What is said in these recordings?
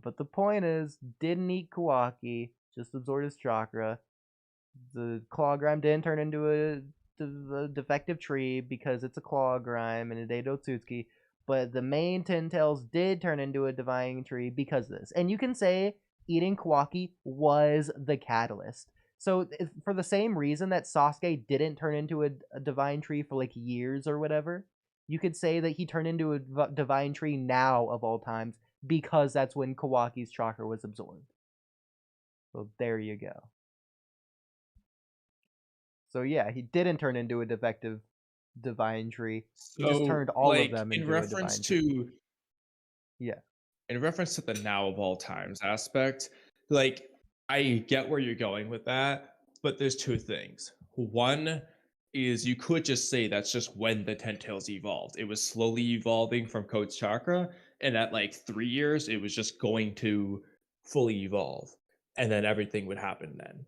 But the point is, didn't eat Kawaki, just absorbed his chakra. The claw grime didn't turn into a defective tree because it's a claw grime and a Dado Tsutsuki, but the main Ten Tails did turn into a divine tree because of this. And you can say eating Kawaki was the catalyst. So for the same reason that Sasuke didn't turn into a divine tree for like years or whatever, you could say that he turned into a divine tree now of all times because that's when Kawaki's chakra was absorbed. So there you go. So yeah, he didn't turn into a defective divine tree. He just turned all of them into a divine tree. Yeah. In reference to the now of all times aspect, like, I get where you're going with that, but there's two things. One is you could just say that's just when the Ten Tails evolved. It was slowly evolving from Code's chakra, and at like 3 years, it was just going to fully evolve, and then everything would happen then.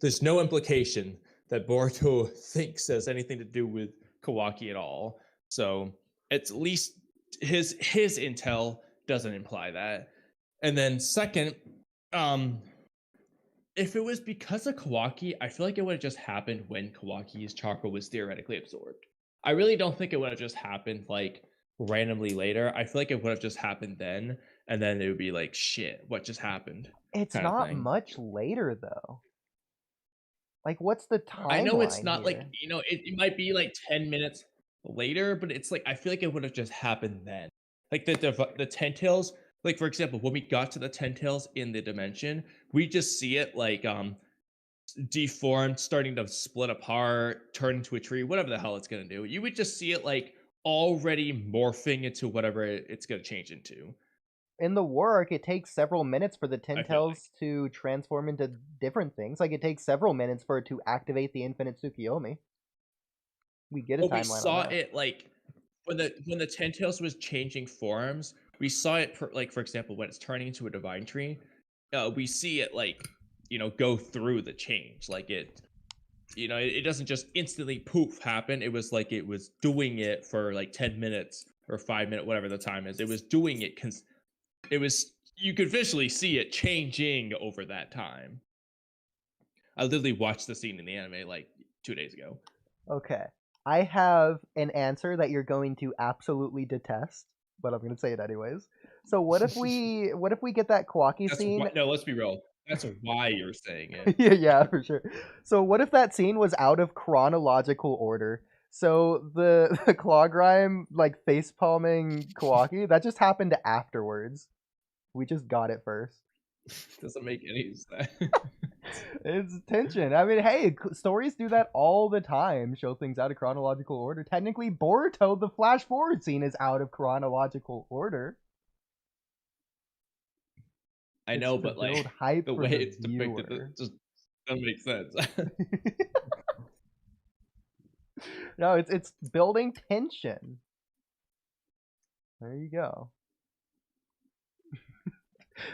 There's no implication that Boruto thinks has anything to do with Kawaki at all. So at least his intel doesn't imply that. And then second, if it was because of Kawaki, I feel like it would have just happened when Kawaki's chakra was theoretically absorbed. I really don't think it would have just happened like randomly later. I feel like it would have just happened then, and then it would be like, shit, what just happened? It's not much later though. Like, what's the timeline? I know it's not here? like, you know, it might be like 10 minutes later, but it's like I feel like it would have just happened then. Like the Ten Tails, like for example, when we got to the Ten Tails in the dimension, we just see it like deformed, starting to split apart, turn into a tree, whatever the hell it's gonna do. You would just see it like already morphing into whatever it's gonna change into. In the work, it takes several minutes for the Ten Tails to transform into different things. Like, it takes several minutes for it to activate the Infinite Tsukiyomi. We get a timeline. We saw it like when the Ten Tails was changing forms. We saw it like, for example, when it's turning into a divine tree. We see it like, you know, go through the change. Like it, you know, it doesn't just instantly poof happen. It was like it was doing it for like 10 minutes or 5 minutes, whatever the time is. It was doing it. It was, you could visually see it changing over that time. I literally watched the scene in the anime like 2 days ago. Okay. I have an answer that you're going to absolutely detest, but I'm going to say it anyways. So what if we get that Kawaki scene? No, let's be real. That's why you're saying it. Yeah, for sure. So what if that scene was out of chronological order? So the claw grime like face palming Kawaki, that just happened afterwards. We just got it first. Doesn't make any sense. It's tension. I mean, hey, stories do that all the time. Show things out of chronological order. Technically, Boruto, the flash forward scene, is out of chronological order. I know, but like the way it's depicted, it just doesn't make sense. No, it's building tension. There you go.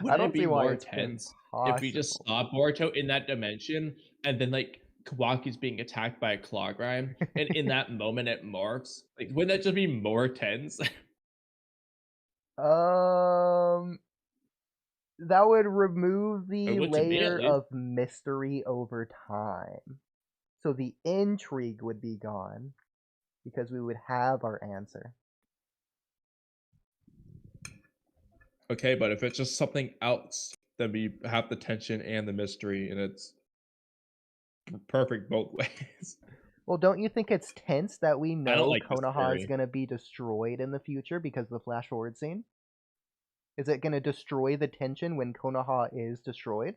Wouldn't it be more tense if we just saw Boruto in that dimension and then like Kawaki's being attacked by a claw grime and in that moment it morphs? Like, wouldn't that just be more tense? That would remove the layer of mystery over time. So the intrigue would be gone because we would have our answer. Okay, but if it's just something else, then we have the tension and the mystery, and it's perfect both ways. Well, don't you think it's tense that we know Konoha is going to be destroyed in the future because of the flash forward scene? Is it going to destroy the tension when Konoha is destroyed?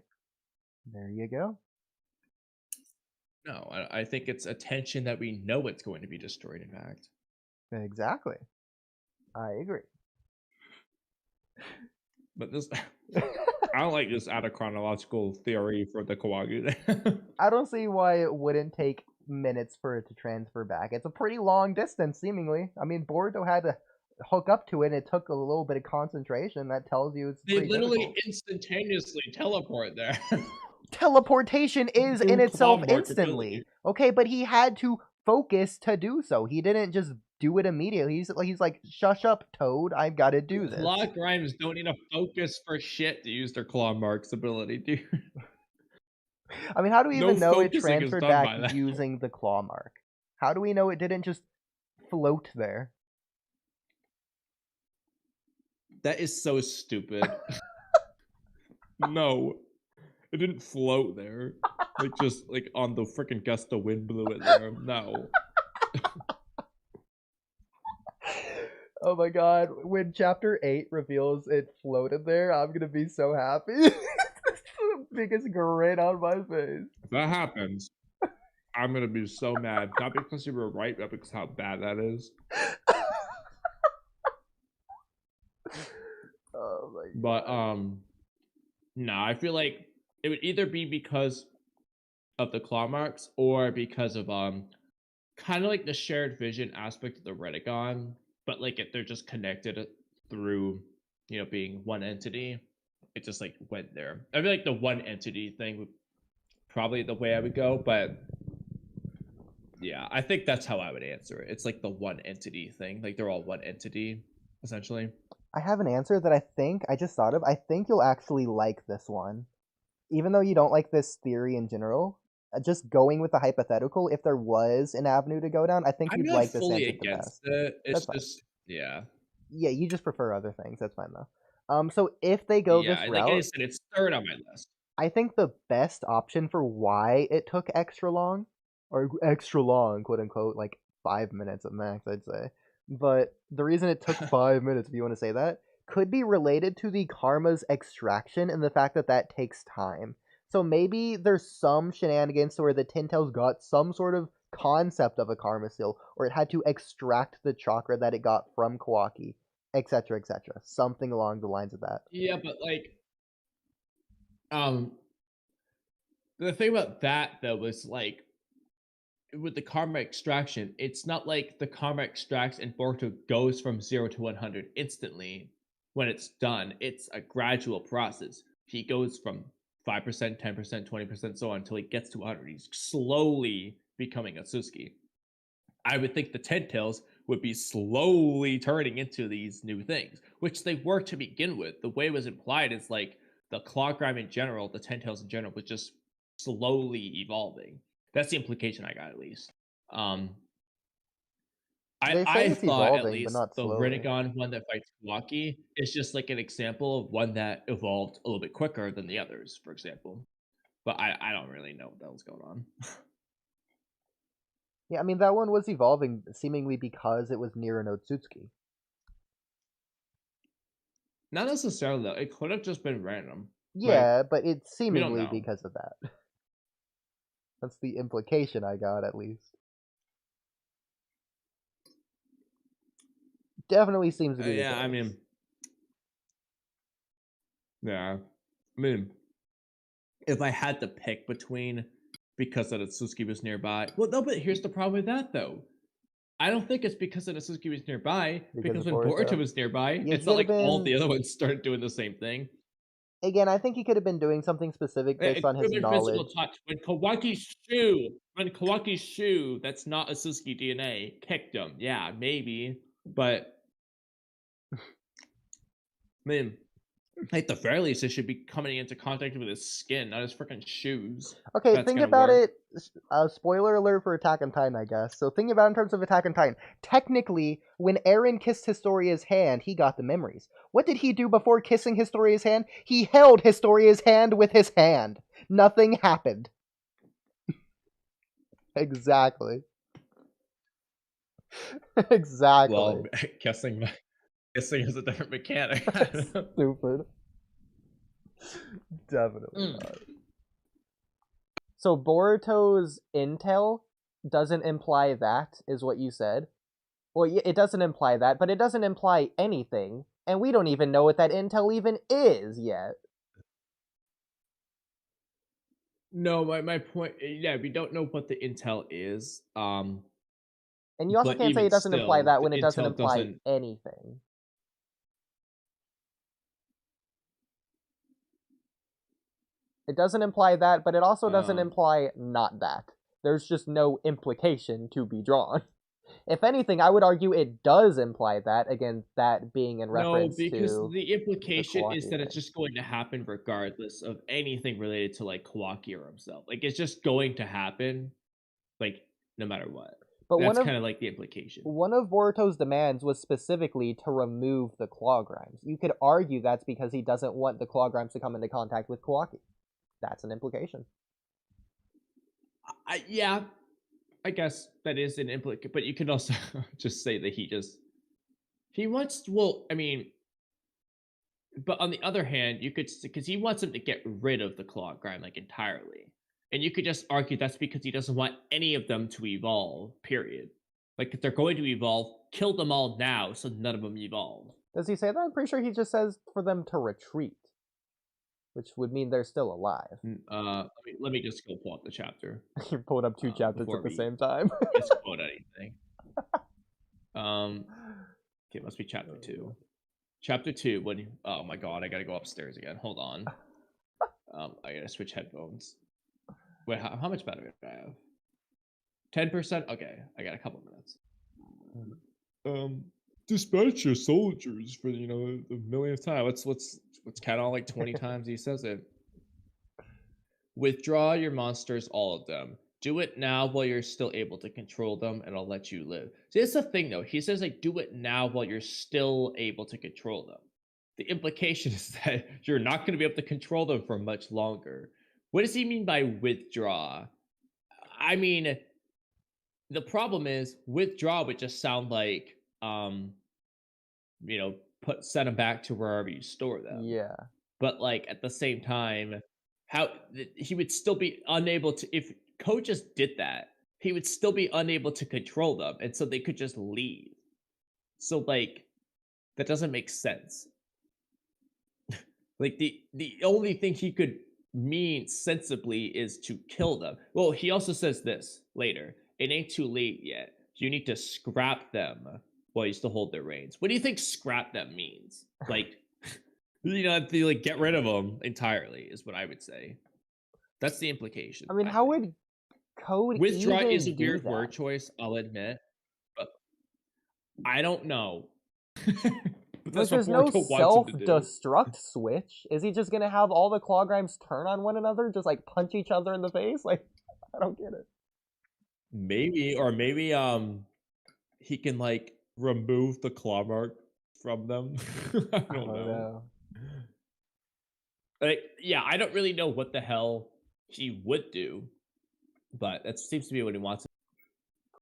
There you go. No, I think it's a tension that we know it's going to be destroyed, in fact. Exactly. I agree. But this, I don't like this out of chronological theory for the Kawaki. I don't see why it wouldn't take minutes for it to transfer back. It's a pretty long distance, seemingly. I mean, Boruto had to hook up to it, and it took a little bit of concentration. That tells you it's they literally instantaneously teleport there. Teleportation is in itself instantly. Okay, but he had to focus to do so. He didn't just do it immediately. He's like, shush up, Toad. I've got to do this. Claw grimes don't need to focus for shit to use their claw marks ability, dude. I mean, how do we No even know it focusing is transferred done back by that. using the claw mark? How do we know it didn't just float there? That is so stupid. No. It didn't float there. Like, just, like, on the freaking gust of wind blew it there. No. Oh my god, when chapter 8 reveals it floated there, I'm gonna be so happy. The biggest grin on my face. If that happens, I'm gonna be so mad. Not because you were right, but because how bad that is. Oh my god. But, no, I feel like it would either be because of the claw marks or because of, kind of like the shared vision aspect of the Redigon, but like if they're just connected through, being one entity, it just like went there. I feel like the one entity thing would probably the way I would go, but yeah, I think that's how I would answer it. It's like the one entity thing, like they're all one entity essentially. I have an answer that I just thought of. I think you'll actually like this one. Even though you don't like this theory in general, just going with the hypothetical, if there was an avenue to go down, I think I'm you'd not like this fully answer the against best. it. It's That's just yeah. Yeah, you just prefer other things. That's fine though. So if they go Yeah, this like I route, said, it's third on my list. I think the best option for why it took extra long, or extra long, quote unquote, like 5 minutes at max, I'd say. But the reason it took 5 minutes, if you want to say that, could be related to the karma's extraction and the fact that that takes time. So maybe there's some shenanigans to where the Tintails got some sort of concept of a karma seal, or it had to extract the chakra that it got from Kawaki, etc., etc. Something along the lines of that. Yeah, but like um the thing about that though was like with the karma extraction, it's not like the karma extracts and Boruto goes from 0 to 100 instantly when it's done. It's a gradual process. He goes from 5%, 10%, 20%, so on until he gets to 100. He's slowly becoming a Suzuki. I would think the Tentails would be slowly turning into these new things, which they were to begin with. The way it was implied is like the Clawgrime in general, the Tentails in general, was just slowly evolving. That's the implication I got, at least. Um, They say I it's thought at evolving, but least not the slowly. Rinnegan one that fights Walky is just like an example of one that evolved a little bit quicker than the others, for example. But I don't really know what that was going on. Yeah, I mean, that one was evolving seemingly because it was near an Otsutsuki. Not necessarily though. It could have just been random. Like, Yeah, but it's we don't seemingly know. because of that. That's the implication I got, at least. Definitely seems to be the Yeah, case. I mean, yeah. I mean, if I had to pick between because that Suzuki was nearby. Well, no, but here's the problem with that though. I don't think it's because that Suzuki was nearby, Because because of when Boruto Boruto. was nearby, Yeah, it's he not could have like all been. the other ones started doing the same thing. Again, I think he could have been doing something specific based It on could have his been physical knowledge. touch. When Kawaki's shoe, that's not a Suzuki DNA, kicked him. Yeah, maybe. But I mean, at the very least, it should be coming into contact with his skin, not his freaking shoes. Okay, That's think gonna about work. it. Spoiler alert for Attack on Titan, I guess. So think about it in terms of Attack on Titan. Technically, when Eren kissed Historia's hand, he got the memories. What did he do before kissing Historia's hand? He held Historia's hand with his hand. Nothing happened. Exactly. Well, Exactly. guessing is a different mechanic. Stupid. Definitely Mm. not. So Boruto's intel doesn't imply that, is what you said. Well, it doesn't imply that, but it doesn't imply anything, and we don't even know what that intel even is yet. No, my point. Yeah, we don't know what the intel is. And you also But can't say even it doesn't imply still, that the when it doesn't intel imply doesn't. anything. It doesn't imply that, but it also doesn't Um, imply not that. There's just no implication to be drawn. If anything, I would argue it does imply that, again, that being in No, reference because to the the implication is Kawaki that it's thing. just going to happen regardless of anything related to like Kawaki or himself. Like it's just going to happen, like no matter what. But That's kind of like the implication. one of Boruto's demands was specifically to remove the claw grimes. You could argue that's because he doesn't want the claw grimes to come into contact with Kawaki. That's an implication. Yeah, I guess that is an implication, but you could also just say that he wants. Well, I mean, but on the other hand, you could because he wants him to get rid of the claw grime like entirely, and you could just argue that's because he doesn't want any of them to evolve. Period. Like if they're going to evolve, kill them all now so none of them evolve. Does he say that? I'm pretty sure he just says for them to retreat, which would mean they're still alive. Let me just go pull up the chapter. You're pulling up two chapters at the same time. Just quote anything. Okay, it must be chapter 2. Chapter 2. When oh my god, I gotta go upstairs again. Hold on. I gotta switch headphones. Wait, how much battery do I have? 10%. Okay, I got a couple minutes. Dispatch your soldiers for the millionth time. Let's count on like 20 times he says it. Withdraw your monsters, all of them. Do it now while you're still able to control them, and I'll let you live. See, that's the thing, though. He says, like, do it now while you're still able to control them. The implication is that you're not going to be able to control them for much longer. What does he mean by withdraw? I mean, the problem is withdraw would just sound like, send them back to wherever you store them. Yeah. But like at the same time, how he would still be unable to, if Ko just did that, he would still be unable to control them, and so they could just leave. So like that doesn't make sense. Like the only thing he could mean sensibly is to kill them. Well, he also says this later. It ain't too late yet. You need to scrap them while you still hold their reins. What do you think scrap them means? Like to like get rid of them entirely is what I would say. That's the implication. I mean, how would Code withdraw even is a do weird that? word choice, I'll admit, but I don't know. But there's no self-destruct switch. Is he just gonna have all the claw grimes turn on one another, just like punch each other in the face? Like, I don't get it. Maybe he can like remove the claw mark from them. I don't know. Like, yeah, I don't really know what the hell he would do, but that seems to be what he wants